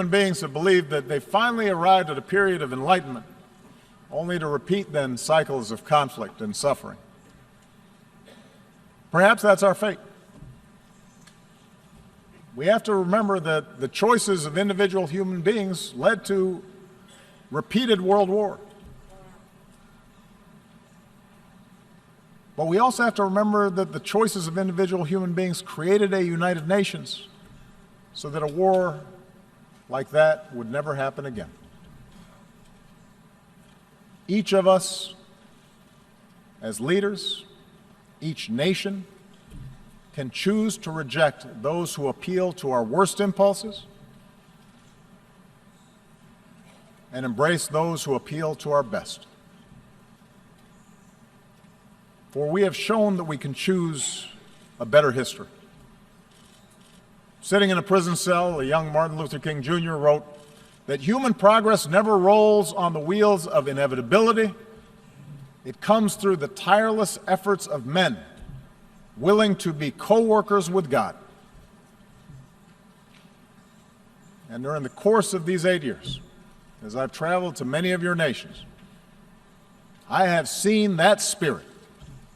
human beings have believed that they finally arrived at a period of enlightenment, only to repeat then cycles of conflict and suffering. Perhaps that's our fate. We have to remember that the choices of individual human beings led to repeated world war. But we also have to remember that the choices of individual human beings created a United Nations so that a war like that would never happen again. Each of us, as leaders, each nation, can choose to reject those who appeal to our worst impulses and embrace those who appeal to our best. For we have shown that we can choose a better history. Sitting in a prison cell, a young Martin Luther King Jr. wrote that human progress never rolls on the wheels of inevitability. It comes through the tireless efforts of men willing to be co-workers with God. And during the course of these 8 years, as I've traveled to many of your nations, I have seen that spirit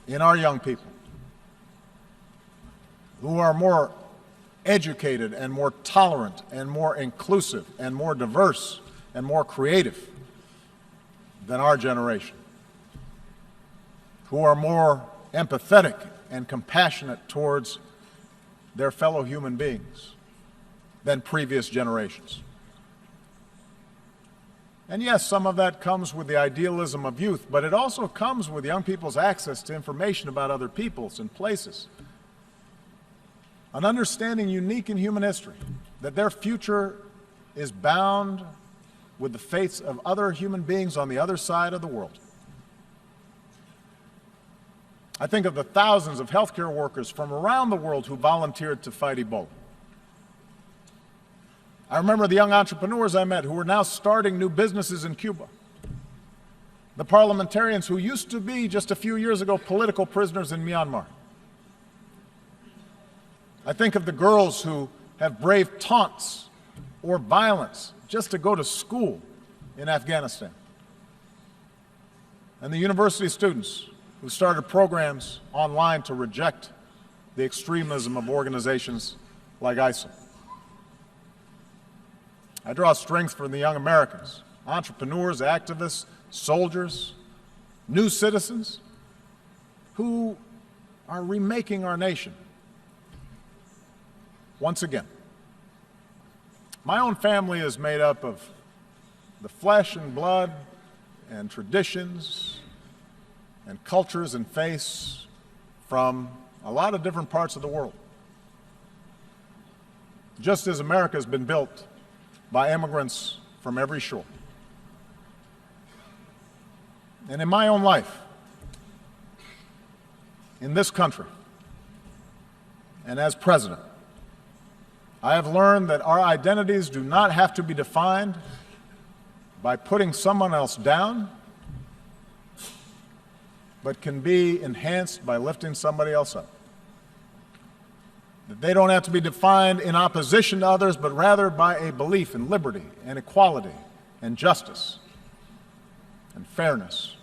in our young people, who are more educated and more tolerant and more inclusive and more diverse and more creative than our generation, who are more empathetic and compassionate towards their fellow human beings than previous generations. And yes, some of that comes with the idealism of youth, but it also comes with young people's access to information about other peoples and places. An understanding unique in human history, that their future is bound with the fates of other human beings on the other side of the world. I think of the thousands of healthcare workers from around the world who volunteered to fight Ebola. I remember the young entrepreneurs I met who are now starting new businesses in Cuba. The parliamentarians who used to be, just a few years ago, political prisoners in Myanmar. I think of the girls who have braved taunts or violence just to go to school in Afghanistan. And the university students who started programs online to reject the extremism of organizations like ISIL. I draw strength from the young Americans, entrepreneurs, activists, soldiers, new citizens who are remaking our nation once again. My own family is made up of the flesh and blood and traditions and cultures and faiths from a lot of different parts of the world. Just as America has been built by immigrants from every shore. And in my own life, in this country, and as president, I have learned that our identities do not have to be defined by putting someone else down, but can be enhanced by lifting somebody else up. That they don't have to be defined in opposition to others, but rather by a belief in liberty and equality and justice and fairness.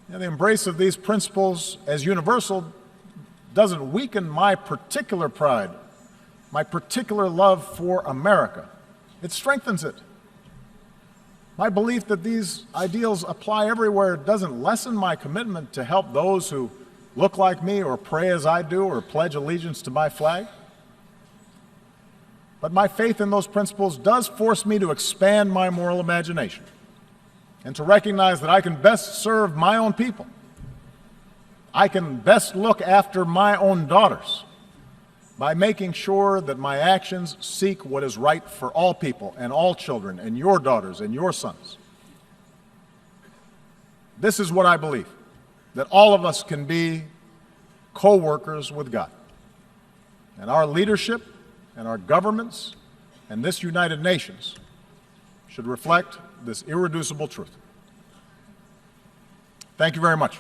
And the embrace of these principles as universal doesn't weaken my particular pride, my particular love for America. It strengthens it. My belief that these ideals apply everywhere doesn't lessen my commitment to help those who look like me or pray as I do or pledge allegiance to my flag. But my faith in those principles does force me to expand my moral imagination and to recognize that I can best serve my own people. I can best look after my own daughters by making sure that my actions seek what is right for all people and all children and your daughters and your sons. This is what I believe, that all of us can be co-workers with God. And our leadership and our governments and this United Nations should reflect this irreducible truth. Thank you very much.